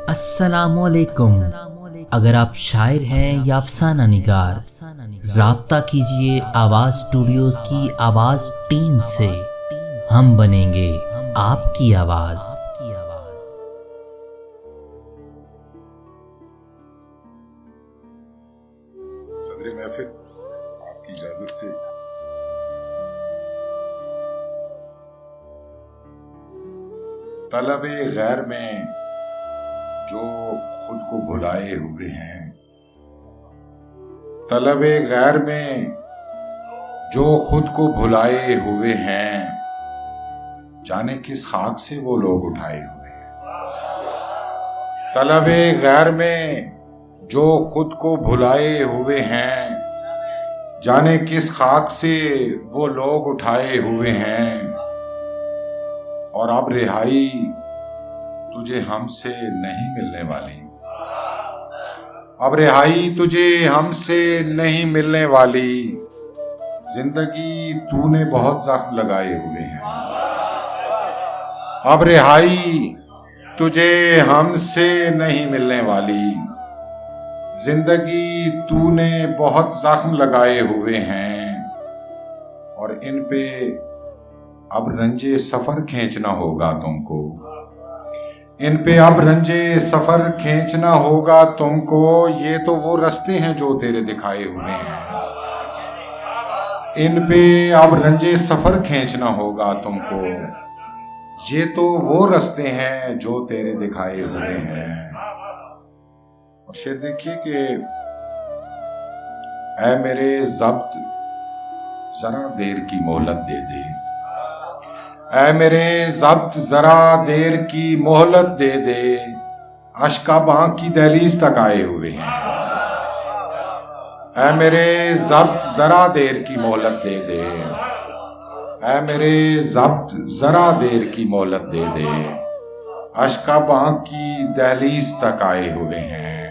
अस्सलामुअलैकुम। अगर आप शायर हैं या अफसाना निगार, राब्ता कीजिए आवाज़ स्टूडियोज़ की आवाज़ टीम से। हम बनेंगे आपकी आवाज़। सदर महफिल, आपकी इजाजत से तलबे गैर में जो खुद को भुलाए हुए हैं, तलबे गैर में जो खुद को भुलाए हुए हैं, जाने किस खाक से वो लोग उठाए हुए हैं। तलबे गैर में जो खुद को भुलाए हुए हैं, जाने किस खाक से वो लोग उठाए हुए हैं। और अब रिहाई तुझे हमसे नहीं मिलने वाली, अब रिहाई तुझे हमसे नहीं मिलने वाली। जिंदगी तूने बहुत जख्म लगाए हुए हैं, अब रिहाई तुझे हमसे नहीं मिलने वाली। जिंदगी तूने बहुत जख्म लगाए हुए हैं, और इन पे अब रंजे सफर खींचना होगा तुमको। इन पे अब रंजे सफर खींचना होगा तुमको। ये तो वो रास्ते हैं जो तेरे दिखाए हुए हैं, इन पे अब रंजे सफर खींचना होगा तुमको। ये तो वो रास्ते हैं जो तेरे दिखाए हुए हैं। और शेर देखिए कि ऐ मेरे ज़ब्त जरा देर की मोहलत दे दे, ऐ मेरे ज़ब्त जरा देर की मोहलत दे दे। अश्काबां की दहलीज तक आए हुए हैं, ऐ मेरे ज़ब्त जरा देर की मोहलत दे दे, ऐ मेरे ज़ब्त जरा देर की मोहलत दे दे। अश्काबां की दहलीज तक आए हुए हैं।